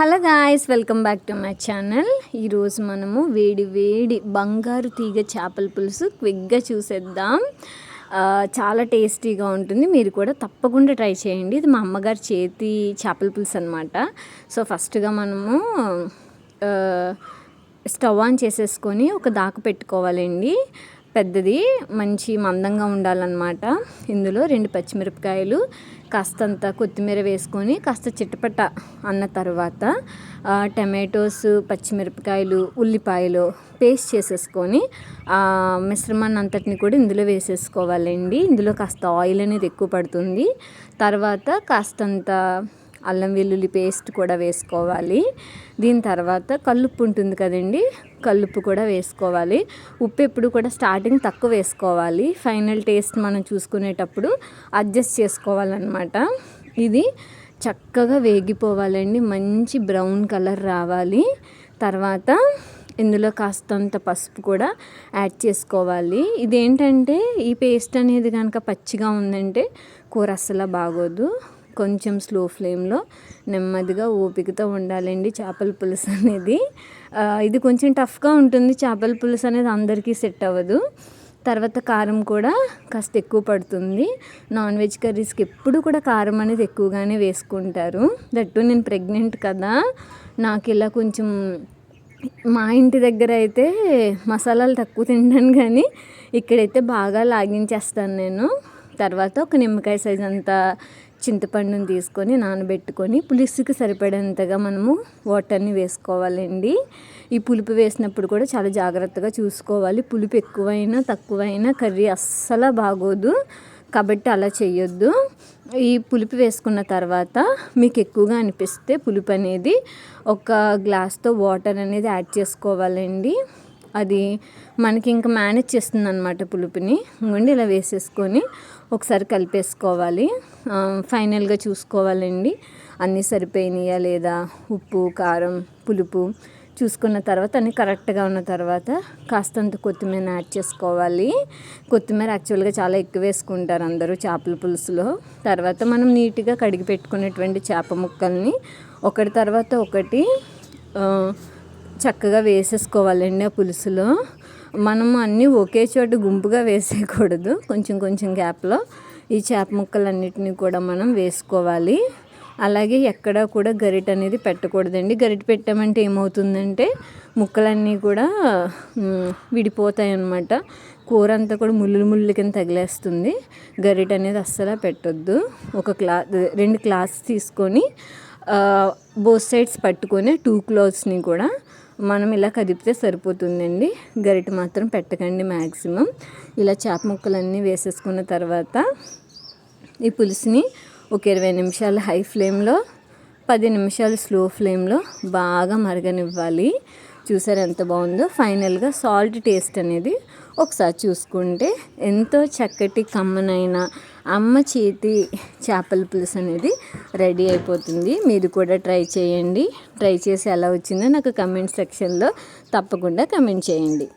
Hello guys, welcome back to my channel. ఈరోజు మనము వేడి వేడి బంగారు తీగ చేపల పులుసు క్విక్గా చూసేద్దాం. చాలా టేస్టీగా ఉంటుంది. మీరు కూడా తప్పకుండా ట్రై చేయండి. ఇది మా అమ్మగారి చేతి చేపల పులుసు అనమాట. సో ఫస్ట్గా మనము స్టవ్ ఆన్ చేసేసుకొని ఒక దాకా పెట్టుకోవాలండి. పెద్దది మంచి మందంగా ఉండాలన్నమాట. ఇందులో 2 పచ్చిమిరపకాయలు, కాస్తంత కొత్తిమీర వేసుకొని కాస్త చిటపట అన్న తర్వాత టమాటోస్, పచ్చిమిరపకాయలు, ఉల్లిపాయలు పేస్ట్ చేసేసుకొని మిశ్రమాన్ని అంతటిని కూడా ఇందులో వేసేసుకోవాలండి. ఇందులో కాస్త ఆయిల్ అనేది ఎక్కువ పడుతుంది. తర్వాత కాస్తంత అల్లం వెల్లుల్లి పేస్ట్ కూడా వేసుకోవాలి. దీని తర్వాత కల్లుప్పు ఉంటుంది కదండి, కల్లుప్పు కూడా వేసుకోవాలి. ఉప్పు ఎప్పుడు కూడా స్టార్టింగ్ తక్కువ వేసుకోవాలి. ఫైనల్ టేస్ట్ మనం చూసుకునేటప్పుడు అడ్జస్ట్ చేసుకోవాలన్నమాట. ఇది చక్కగా వేగిపోవాలండి. మంచి బ్రౌన్ కలర్ రావాలి. తర్వాత ఇందులో కాస్తంత పసుపు కూడా యాడ్ చేసుకోవాలి. ఇదేంటంటే ఈ పేస్ట్ అనేది కనుక పచ్చిగా ఉందంటే కూర అస్సలు బాగోదు. కొంచెం స్లో ఫ్లేమ్లో నెమ్మదిగా ఓపికతో ఉండాలండి చేపల పులుసు అనేది. ఇది కొంచెం టఫ్గా ఉంటుంది. చేపల పులుసు అనేది అందరికీ సెట్ అవ్వదు. తర్వాత కారం కూడా కాస్త ఎక్కువ పడుతుంది. నాన్ వెజ్ కర్రీస్కి ఎప్పుడు కూడా కారం అనేది ఎక్కువగానే వేసుకుంటారు. దట్టు నేను ప్రెగ్నెంట్ కదా, నాకు ఇలా కొంచెం మా ఇంటి దగ్గర అయితే మసాలాలు తక్కువ తింటాను, కానీ ఇక్కడైతే బాగా లాగించేస్తాను నేను. తర్వాత ఒక నిమ్మకాయ సైజ్ అంతా చింతపండుని తీసుకొని నానబెట్టుకొని పులుసుకి సరిపడేంతగా మనము వాటర్ని వేసుకోవాలండి. ఈ పులుపు వేసినప్పుడు కూడా చాలా జాగ్రత్తగా చూసుకోవాలి. పులుపు ఎక్కువైనా తక్కువైనా కర్రీ అస్సలు బాగోదు, కాబట్టి అలా చేయొద్దు. ఈ పులుపు వేసుకున్న తర్వాత మీకు ఎక్కువగా అనిపిస్తే పులుపు అనేది ఒక గ్లాస్తో వాటర్ అనేది యాడ్ చేసుకోవాలండి. అది మనకి ఇంకా మేనేజ్ చేస్తుంది అనమాట పులుపుని. ఇంకోండి ఇలా వేసేసుకొని ఒకసారి కలిపేసుకోవాలి. ఫైనల్గా చూసుకోవాలండి అన్నీ సరిపోయినాయా లేదా, ఉప్పు, కారం, పులుపు చూసుకున్న తర్వాత అన్నీ కరెక్ట్గా ఉన్న తర్వాత కాస్తంత కొత్తిమీర యాడ్ చేసుకోవాలి. కొత్తిమీర యాక్చువల్గా చాలా ఎక్కువ వేసుకుంటారు అందరూ చేపల పులుసులో. తర్వాత మనం నీట్గా కడిగి పెట్టుకున్నటువంటి చేప ముక్కల్ని ఒకటి తర్వాత ఒకటి చక్కగా వేసేసుకోవాలండి. ఆ పులుసులో మనము అన్నీ ఒకే చోట గుంపుగా వేసేయకూడదు. కొంచెం కొంచెం గ్యాప్లో ఈ చేప ముక్కలన్నిటిని కూడా మనం వేసుకోవాలి. అలాగే ఎక్కడా కూడా గరిట అనేది పెట్టకూడదండి. గరిట పెట్టామంటే ఏమవుతుందంటే ముక్కలన్నీ కూడా విడిపోతాయి అన్నమాట. కూర అంతా కూడా ముళ్ళు కింద తగిలేస్తుంది. గరిట అనేది అస్సలు పెట్టొద్దు. ఒక 2 క్లాత్స్ తీసుకొని బోత్ సైడ్స్ పట్టుకొని 2 క్లాత్స్ని కూడా మనం ఇలా కదిపితే సరిపోతుందండి. గరిట మాత్రం పెట్టకండి మ్యాక్సిమం. ఇలా చేప ముక్కలన్నీ వేసేసుకున్న తర్వాత ఈ పులుసుని ఒక 20 నిమిషాలు హై ఫ్లేమ్లో, 10 నిమిషాలు స్లో ఫ్లేమ్లో బాగా మరగనివ్వాలి. చూసారు ఎంత బాగుందో. ఫైనల్గా సాల్ట్ టేస్ట్ అనేది ఒకసారి చూసుకుంటే ఎంతో చక్కటి కమ్మనైన అమ్మ చేతి చేపల పులుసు అనేది రెడీ అయిపోతుంది. మీరు కూడా ట్రై చేయండి. ట్రై చేసి ఎలా వచ్చిందో నాకు కమెంట్ సెక్షన్లో తప్పకుండా కమెంట్ చేయండి.